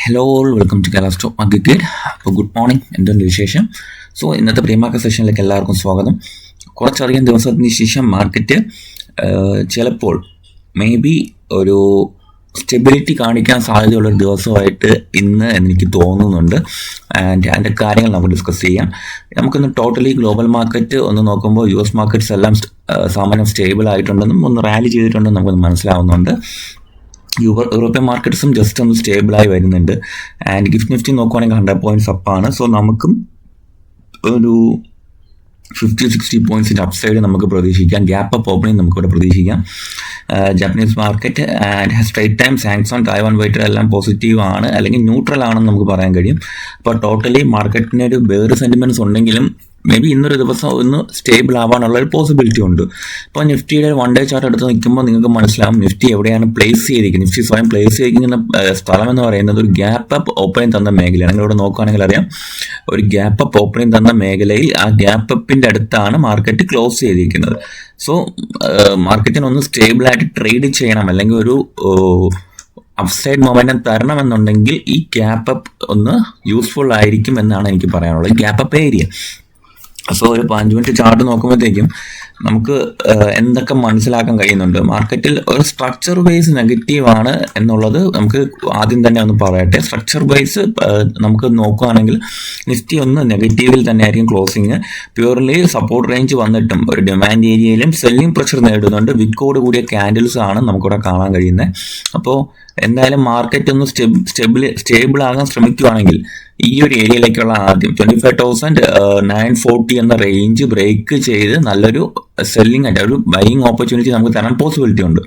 Hello all welcome to Kerala stock market. അപ്പോൾ good morning, എന്തുണ്ട് വിശേഷം? സോ ഇന്നത്തെ പ്രീ മാർക്കറ്റ് സെഷനിലേക്ക് എല്ലാവർക്കും സ്വാഗതം. കുറച്ചധികം ദിവസത്തിന് ശേഷം മാർക്കറ്റ് ചിലപ്പോൾ മേ ബി ഒരു സ്റ്റെബിലിറ്റി കാണിക്കാൻ സാധ്യതയുള്ളൊരു ദിവസമായിട്ട് ഇന്ന് എനിക്ക് തോന്നുന്നുണ്ട്. ആൻഡ് അതിൻ്റെ കാര്യങ്ങൾ നമുക്ക് ഡിസ്കസ് ചെയ്യാം. നമുക്കിന്ന് ടോട്ടലി ഗ്ലോബൽ മാർക്കറ്റ് ഒന്ന് നോക്കുമ്പോൾ US മാർക്കറ്റ്സ് എല്ലാം സാമാന്യം സ്റ്റേബിൾ ആയിട്ടുണ്ടെന്നും ഒന്ന് റാലി ചെയ്തിട്ടുണ്ടെന്നും നമുക്കൊന്ന് മനസ്സിലാവുന്നുണ്ട്. യൂറോപ്യൻ മാർക്കറ്റ്സും ജസ്റ്റ് ഒന്ന് സ്റ്റേബിളായി വരുന്നുണ്ട്. ആൻഡ് ഗിഫ്റ്റ് നിഫ്റ്റി നോക്കുവാണെങ്കിൽ 100 പോയിന്റ്സ് അപ്പാണ്. സോ നമുക്കും ഒരു 50-60 പോയിന്റ്സിൻ്റെ അപ്സൈഡ് നമുക്ക് പ്രതീക്ഷിക്കാം. ഗ്യാപ്പ് അപ്പ് ഓപ്പണിംഗ് നമുക്കിവിടെ പ്രതീക്ഷിക്കാം. Japanese market and Straits Times സാങ്സോൺ തായ്വാൻ വൈറ്റർ എല്ലാം പോസിറ്റീവ് ആണ്, അല്ലെങ്കിൽ ന്യൂട്രൽ ആണെന്ന് നമുക്ക് പറയാൻ കഴിയും. അപ്പോൾ ടോട്ടലി മാർക്കറ്റിന് ഒരു വേറെ സെൻറ്റിമെൻറ്റ്സ് ഉണ്ടെങ്കിലും മേ ബി ഇന്നൊരു ദിവസം ഒന്ന് സ്റ്റേബിൾ ആവാനുള്ള ഒരു പോസിബിലിറ്റി ഉണ്ട്. ഇപ്പോൾ നിഫ്റ്റിയുടെ 1 ഡേ ചാർട്ട് എടുത്ത് നിൽക്കുമ്പോൾ നിങ്ങൾക്ക് മനസ്സിലാവും നിഫ്റ്റി എവിടെയാണ് പ്ലേസ് ചെയ്തിരിക്കുന്നത്. നിഫ്റ്റി സ്വയം പ്ലേസ് ചെയ്തിരിക്കുന്ന സ്ഥലം എന്ന് പറയുന്നത് ഒരു ഗ്യാപ്പ് അപ്പ് ഓപ്പണിംഗ് തന്ന മേഖലയാണ്. നിങ്ങളിവിടെ നോക്കുകയാണെങ്കിൽ അറിയാം, ഒരു ഗ്യാപ്പ് അപ്പ് ഓപ്പണിംഗ് തന്ന മേഖലയിൽ ആ ഗ്യാപ്പ് അപ്പിൻ്റെ അടുത്താണ് മാർക്കറ്റ് ക്ലോസ് ചെയ്തിരിക്കുന്നത്. സോ മാർക്കറ്റിനൊന്ന് സ്റ്റേബിളായിട്ട് ട്രേഡ് ചെയ്യണം, അല്ലെങ്കിൽ ഒരു അപ്സൈഡ് മൊമെന്റം തരണമെന്നുണ്ടെങ്കിൽ ഈ ഗ്യാപ്പ് അപ്പ് ഒന്ന് യൂസ്ഫുൾ ആയിരിക്കും എന്നാണ് എനിക്ക് പറയാനുള്ളത്. Gap up area. സോ ഒരു 5 മിനിറ്റ് ചാർട്ട് നോക്കുമ്പോഴത്തേക്കും നമുക്ക് എന്തൊക്കെ മനസ്സിലാക്കാൻ കഴിയുന്നുണ്ട്. മാർക്കറ്റിൽ ഒരു സ്ട്രക്ചർ വൈസ് നെഗറ്റീവ് ആണ് എന്നുള്ളത് നമുക്ക് ആദ്യം തന്നെ ഒന്ന് പറയട്ടെ. സ്ട്രക്ചർ വൈസ് നമുക്ക് നോക്കുകയാണെങ്കിൽ നിഫ്റ്റി ഒന്ന് നെഗറ്റീവിൽ തന്നെ ആയിരിക്കും ക്ലോസിങ്. പ്യൂർലി സപ്പോർട്ട് റേഞ്ച് വന്നിട്ടും ഒരു ഡിമാൻഡ് ഏരിയയിലും സെല്ലിംഗ് പ്രഷർ നേടുന്നുണ്ട്. വിക്കോട് കൂടിയ ക്യാൻഡിൽസ് ആണ് നമുക്കിവിടെ കാണാൻ കഴിയുന്നത്. അപ്പോൾ എന്തായാലും മാർക്കറ്റ് ഒന്ന് സ്റ്റേബിൾ ആകാൻ ശ്രമിക്കുകയാണെങ്കിൽ ഈ ഒരു ഏരിയയിലേക്കുള്ള ആദ്യം 25,940 എന്ന റേഞ്ച് ബ്രേക്ക് ചെയ്ത് നല്ലൊരു സെല്ലിംഗ് ആയിട്ട് ഒരു ബൈയിങ് ഓപ്പർച്യൂണിറ്റി നമുക്ക് തരാൻ പോസിബിലിറ്റി ഉണ്ട്.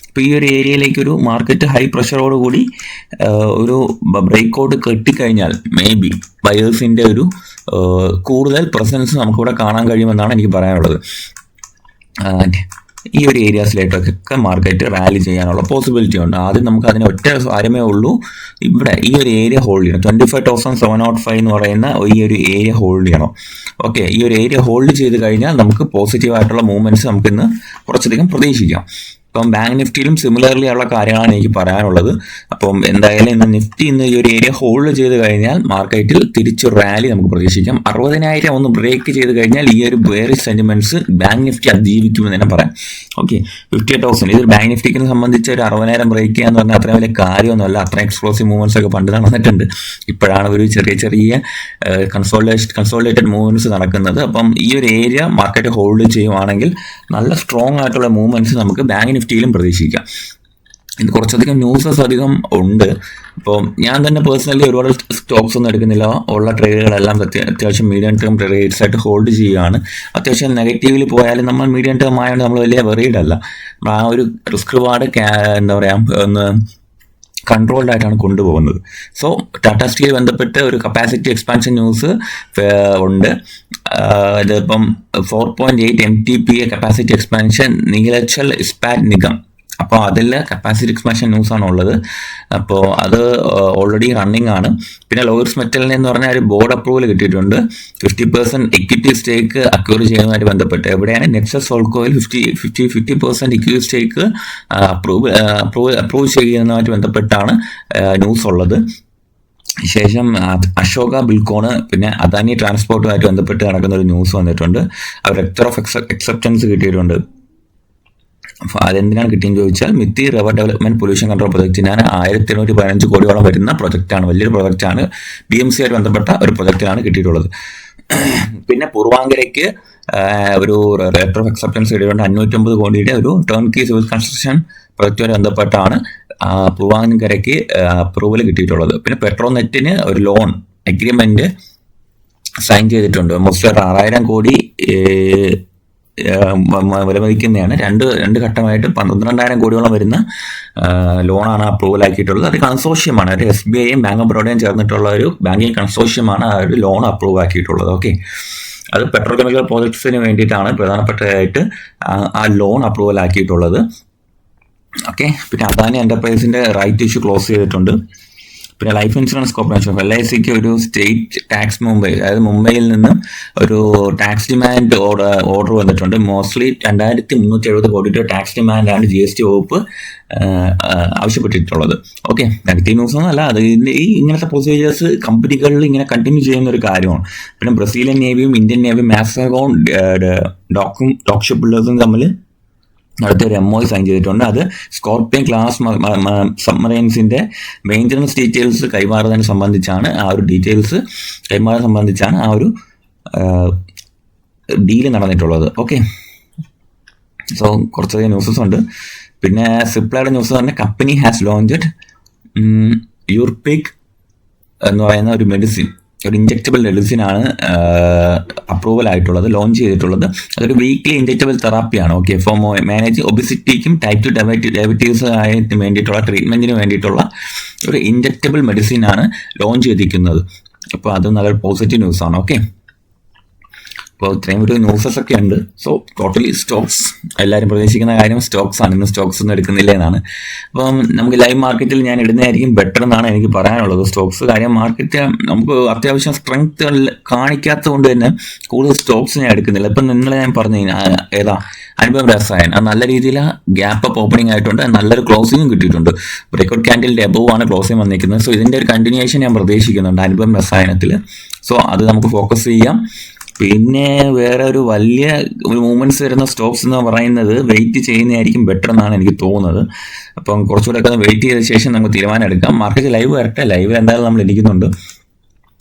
ഇപ്പോൾ ഈ ഒരു ഏരിയയിലേക്ക് ഒരു മാർക്കറ്റ് ഹൈ പ്രഷറോടുകൂടി ഒരു ബ്രേക്ക് ഔട്ട് കെട്ടിക്കഴിഞ്ഞാൽ മേ ബി ബയേഴ്സിൻ്റെ ഒരു കൂടുതൽ പ്രസൻസ് നമുക്കിവിടെ കാണാൻ കഴിയുമെന്നാണ് എനിക്ക് പറയാനുള്ളത്. ഈ ഒരു ഏരിയാസിലേക്കൊക്കെ മാർക്കറ്റ് റാലി ചെയ്യാനുള്ള പോസിബിലിറ്റി ഉണ്ട്. ആദ്യം നമുക്ക് അതിന് ഒറ്റ കാര്യമേ ഉള്ളൂ, ഇവിടെ ഈ ഒരു ഏരിയ ഹോൾഡ് ചെയ്യണം. 25,705 എന്ന് പറയുന്ന ഈ ഒരു ഏരിയ ഹോൾഡ് ചെയ്യണം. ഓക്കെ, ഈ ഒരു ഏരിയ ഹോൾഡ് ചെയ്ത് കഴിഞ്ഞാൽ നമുക്ക് പോസിറ്റീവായിട്ടുള്ള മൂവ്മെൻറ്റ്സ് നമുക്കിന്ന് കുറച്ചധികം പ്രതീക്ഷിക്കാം. ഇപ്പം ബാങ്ക് നിഫ്റ്റിയിലും സിമിലർലി ഉള്ള കാര്യങ്ങളാണ് എനിക്ക് പറയാനുള്ളത്. അപ്പം എന്തായാലും ഇന്ന് നിഫ്റ്റി ഇന്ന് ഈ ഒരു ഏരിയ ഹോൾഡ് ചെയ്ത് കഴിഞ്ഞാൽ മാർക്കറ്റിൽ തിരിച്ചു റാലി നമുക്ക് പ്രതീക്ഷിക്കാം. 60,000 ഒന്ന് ബ്രേക്ക് ചെയ്ത് കഴിഞ്ഞാൽ ഈ ഒരു ബെയറിഷ് സെന്റിമെന്റ്സ് ബാങ്ക് നിഫ്റ്റി അതിജീവിക്കുമെന്ന് തന്നെ പറയാം. ഓക്കെ, 58,000 ഇതൊരു ബാങ്ക് നിഫ്റ്റിക്ക് സംബന്ധിച്ച് ഒരു 60,000 ബ്രേക്ക് ചെയ്യാന്ന് പറഞ്ഞാൽ അത്രയും വലിയ കാര്യമൊന്നുമല്ല. അത്ര എക്സ്പ്ലോസീവ് മൂവ്മെന്റ്സ് ഒക്കെ പണ്ട് നടന്നിട്ടുണ്ട്. ഇപ്പോഴാണ് ഒരു ചെറിയ കൺസോളിഡേറ്റഡ് മൂവ്മെന്റ്സ് നടക്കുന്നത്. അപ്പം ഈ ഒരു ഏരിയ മാർക്കറ്റ് ഹോൾഡ് ചെയ്യുവാണെങ്കിൽ നല്ല സ്ട്രോങ് ആയിട്ടുള്ള മൂവ്മെന്റ്സ് നമുക്ക് ബാങ്ക് നിഫ്റ്റിയിലും പ്രതീക്ഷിക്കാം. ഇത് കുറച്ചധികം ന്യൂസസ് അധികം ഉണ്ട്. അപ്പോൾ ഞാൻ തന്നെ പേഴ്സണലി ഒരുപാട് സ്റ്റോക്സ് ഒന്നും എടുക്കുന്നില്ല. ഉള്ള ട്രേഡുകളെല്ലാം അത്യാവശ്യം മീഡിയം ടേം ട്രേഡ്സ് ആയിട്ട് ഹോൾഡ് ചെയ്യുകയാണ്. അത്യാവശ്യം നെഗറ്റീവിൽ പോയാലും നമ്മൾ മീഡിയം ടേം ആയതുകൊണ്ട് നമ്മൾ വലിയ വെറീഡ് അല്ല. ആ ഒരു റിസ്ക് റിവാർഡ് എന്താ പറയുക ഒന്ന് കൺട്രോൾഡ് ആയിട്ടാണ് കൊണ്ടുപോകുന്നത്. സോ ടാറ്റ സ്റ്റീൽ ബന്ധപ്പെട്ട് ഒരു കപ്പാസിറ്റി എക്സ്പാൻഷൻ ന്യൂസ് ഉണ്ട്. ഇതിപ്പം 4.8 MTPA capacity expansion Neelachal Ispat Nigam. അപ്പോൾ അതിൽ കപ്പാസിറ്റി എക്സ്പാൻഷൻ ന്യൂസാണ് ഉള്ളത്. അപ്പോൾ അത് ഓൾറെഡി റണ്ണിങ് ആണ്. പിന്നെ ലോയിഡ്സ് മെറ്റലിന് എന്ന് പറഞ്ഞാൽ ഒരു ബോർഡ് അപ്രൂവൽ കിട്ടിയിട്ടുണ്ട്. 50% ഇക്വിറ്റി സ്റ്റേക്ക് അക്വയർ ചെയ്യുന്നതുമായിട്ട് ബന്ധപ്പെട്ട് എവിടെയാണ് നെക്സസ് ഹോൾക്കോയിൽ 50% ഇക്വിറ്റി സ്റ്റേക്ക് അപ്രൂവ് ചെയ്യുന്നതുമായിട്ട് ബന്ധപ്പെട്ടാണ് ന്യൂസ് ഉള്ളത്. ശേഷം അശോക ബിൽക്കോണ് പിന്നെ അദാനി ട്രാൻസ്പോർട്ടുമായിട്ട് ബന്ധപ്പെട്ട് നടക്കുന്ന ഒരു ന്യൂസ് വന്നിട്ടുണ്ട്. അവർ ലെറ്റർ ഓഫ് അക്സെപ്റ്റൻസ് കിട്ടിയിട്ടുണ്ട്. അതെന്തിനാണ് കിട്ടിയെന്ന് ചോദിച്ചാൽ മിത്തി റിവർ ഡെവലപ്മെന്റ് പൊല്യൂഷൻ കൺട്രോൾ പ്രൊജക്റ്റിനാണ് 1,215 കോടിയോളം വരുന്ന പ്രൊജക്റ്റാണ്. വലിയൊരു പ്രൊജക്റ്റാണ്. BMC ആയിട്ട് ബന്ധപ്പെട്ട ഒരു പ്രൊജക്റ്റിലാണ് കിട്ടിയിട്ടുള്ളത്. പിന്നെ പൂർവാങ്കരയ്ക്ക് ഒരു ലെറ്റർ ഓഫ് അക്സെപ്റ്റൻസ് കിട്ടിയിട്ടുണ്ട്. 550 കോടിയുടെ ഒരു ടേൺ കീ സിവിൽ കൺസ്ട്രക്ഷൻ പ്രൊജക്റ്റുമായി ബന്ധപ്പെട്ടാണ് പൂർവാങ്കരയ്ക്ക് അപ്രൂവൽ കിട്ടിയിട്ടുള്ളത്. പിന്നെ പെട്രോനെറ്റിന് ഒരു ലോൺ അഗ്രിമെന്റ് സൈൻ ചെയ്തിട്ടുണ്ട്. ഓൾമോസ്റ്റ് 6,000 കോടി വിലമതിക്കുന്നതാണ്. രണ്ട് ഘട്ടമായിട്ട് 12,000 കോടിയോളം വരുന്ന ലോണാണ് അപ്രൂവൽ ആക്കിയിട്ടുള്ളത്. അത് കൺസോഷ്യമാണ്. ഒരു SBIയും ബാങ്ക് ഓഫ് ബറോഡയും ചേർന്നിട്ടുള്ള ഒരു ബാങ്കിങ് കൺസോഷ്യമാണ് ആ ഒരു ലോൺ അപ്രൂവ് ആക്കിയിട്ടുള്ളത്. ഓക്കെ, അത് പെട്രോ കെമിക്കൽ പ്രോജക്ട്സിന് വേണ്ടിയിട്ടാണ് പ്രധാനപ്പെട്ടതായിട്ട് ആ ലോൺ അപ്രൂവൽ ആക്കിയിട്ടുള്ളത്. ഓക്കെ, പിന്നെ അദാനി എന്റർപ്രൈസിന്റെ റൈറ്റ് ഇഷ്യൂ ക്ലോസ് ചെയ്തിട്ടുണ്ട്. പിന്നെ ലൈഫ് ഇൻഷുറൻസ് കോർപ്പറേഷൻ ഓഫ് LICക്ക് ഒരു സ്റ്റേറ്റ് ടാക്സ് മുംബൈ, അതായത് മുംബൈയിൽ നിന്നും ഒരു ടാക്സ് ഡിമാൻഡ് ഓർഡർ വന്നിട്ടുണ്ട്. മോസ്റ്റ്ലി 2370 കോടി രൂപ ടാക്സ് ഡിമാൻഡാണ് GST വകുപ്പ് ആവശ്യപ്പെട്ടിട്ടുള്ളത്. ഓക്കെ, നെഗറ്റീവ് ന്യൂസ് ഒന്നുമല്ല, അത് ഈ ഇങ്ങനത്തെ പ്രൊസീജിയേഴ്സ് കമ്പനികളിൽ ഇങ്ങനെ കണ്ടിന്യൂ ചെയ്യുന്ന ഒരു കാര്യമാണ്. പിന്നെ ബ്രസീലിയൻ നേവിയും ഇന്ത്യൻ നേവിയും മാക്സഗോൺ ഡോക്ഷിപ്പ് ബിൽഡേഴ്സും തമ്മിൽ അടുത്തൊരു MOU സൈൻ ചെയ്തിട്ടുണ്ട്. അത് സ്കോർപിയൻ ക്ലാസ് സബ്മറൈൻസിന്റെ മെയിൻ്റനൻസ് ഡീറ്റെയിൽസ് കൈമാറുന്നതിനെ സംബന്ധിച്ചാണ്, ആ ഒരു ഡീല് നടന്നിട്ടുള്ളത്. ഓക്കെ, സോ കുറച്ചധികം ന്യൂസസ് ഉണ്ട്. പിന്നെ സിപ്ലയുടെ ന്യൂസ് തന്നെ, കമ്പനി ഹാസ് ലോഞ്ച്ഡ് യൂർപിക് എന്ന് പറയുന്ന ഒരു മെഡിസിൻ, ഒരു ഇഞ്ചക്റ്റബിൾ മെഡിസിനാണ് അപ്രൂവൽ ആയിട്ടുള്ളത്, ലോഞ്ച് ചെയ്തിട്ടുള്ളത്. അതൊരു വീക്ക്ലി ഇഞ്ചക്റ്റബിൾ തെറാപ്പിയാണ്. ഓക്കെ, ഫോർ മാനേജ് ഒബിസിറ്റിക്കും ടൈപ്പ് 2 ഡയബറ്റീസ് ആയിട്ട് വേണ്ടിയിട്ടുള്ള ട്രീറ്റ്മെന്റിന് വേണ്ടിയിട്ടുള്ള ഒരു ഇഞ്ചക്റ്റബിൾ മെഡിസിനാണ് ലോഞ്ച് ചെയ്തിരിക്കുന്നത്. അപ്പോൾ അത് നല്ലൊരു പോസിറ്റീവ് ന്യൂസാണ്. ഓക്കെ, അപ്പോൾ ഇത്രയും ഒരു ന്യൂസസ് ഒക്കെ ഉണ്ട്. സോ ടോട്ടലി സ്റ്റോക്സ്, എല്ലാവരും പ്രതീക്ഷിക്കുന്ന കാര്യം സ്റ്റോക്സ് ആണ്. ഇന്ന് സ്റ്റോക്സ് ഒന്നും എടുക്കുന്നില്ല എന്നാണ്. അപ്പം നമുക്ക് ലൈവ് മാർക്കറ്റിൽ ഞാൻ ഇടുന്നതായിരിക്കും ബെറ്റർ എന്നാണ് എനിക്ക് പറയാനുള്ളത്. സ്റ്റോക്സ് കാര്യം മാർക്കറ്റ് നമുക്ക് അത്യാവശ്യം സ്ട്രെങ്ത് കാണിക്കാത്തത് കൊണ്ട് തന്നെ കൂടുതൽ സ്റ്റോക്സ് ഞാൻ എടുക്കുന്നില്ല. ഇപ്പം ഇന്നലെ ഞാൻ പറഞ്ഞു ഏതാ അനുപം രസായൻ, അത് നല്ല രീതിയിൽ ഗ്യാപ്പ് അപ്പ് ഓപ്പണിംഗ് ആയിട്ടുണ്ട്, നല്ലൊരു ക്ലോസിംഗും കിട്ടിയിട്ടുണ്ട്. ബ്രേക്ക്ഔട്ട് ക്യാൻഡിലിന്റെ എബവ് ആണ് ക്ലോസിംഗ് വന്നിരിക്കുന്നത്. സോ ഇതിന്റെ ഒരു കണ്ടിന്യൂവേഷൻ ഞാൻ പ്രതീക്ഷിക്കുന്നുണ്ട് അനുപം രസായനത്തിൽ. സോ അത് നമുക്ക് ഫോക്കസ് ചെയ്യാം. പിന്നെ വേറെ ഒരു വലിയ മൂവ്മെന്റ്സ് വരുന്ന സ്റ്റോക്സ് എന്ന് പറയുന്നത് വെയിറ്റ് ചെയ്യുന്നതായിരിക്കും ബെറ്റർ എന്നാണ് എനിക്ക് തോന്നുന്നത്. അപ്പം കുറച്ചുകൂടെ ഒക്കെ വെയിറ്റ് ചെയ്ത ശേഷം നമുക്ക് തീരുമാനം എടുക്കാം. മാർക്കറ്റ് ലൈവ് വരട്ടെ, ലൈവിൽ എന്തായാലും നമ്മൾ ഇരിക്കുന്നുണ്ട്.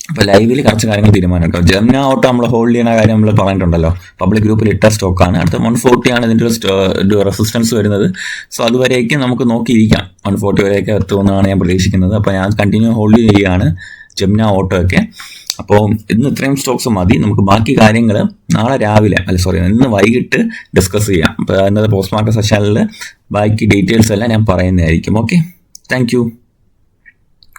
അപ്പോൾ ലൈവിൽ കുറച്ച് കാര്യങ്ങൾ തീരുമാനമെടുക്കാം. ജെമിന ഓട്ടോ നമ്മൾ ഹോൾഡ് ചെയ്യുന്ന കാര്യം നമ്മൾ പറഞ്ഞിട്ടുണ്ടല്ലോ, പബ്ലിക് ഗ്രൂപ്പിൽ ഇട്ട സ്റ്റോക്കാണ്. അടുത്ത 140 ആണ് ഇതിൻ്റെ ഒരു റെസിസ്റ്റൻസ് വരുന്നത്. സോ അതുവരേക്കും നമുക്ക് നോക്കിയിരിക്കാം, 140 വരെയൊക്കെ എത്തുമെന്നാണ് ഞാൻ പ്രതീക്ഷിക്കുന്നത്. അപ്പോൾ ഞാൻ കണ്ടിന്യൂ ഹോൾഡ് ചെയ്യുകയാണ് ജെമിന ഓട്ടോ ഒക്കെ. അപ്പോൾ ഇന്ന് ഇത്രയും സ്റ്റോക്സ് മതി. നമുക്ക് ബാക്കി കാര്യങ്ങൾ ഇന്ന് വൈകിട്ട് ഡിസ്കസ് ചെയ്യാം. അപ്പോൾ ഇന്നത്തെ പോസ്റ്റ് മാർക്കറ്റ് സെഷനിൽ ബാക്കി ഡീറ്റെയിൽസ് എല്ലാം ഞാൻ പറയുന്നതായിരിക്കും. Okay, thank you.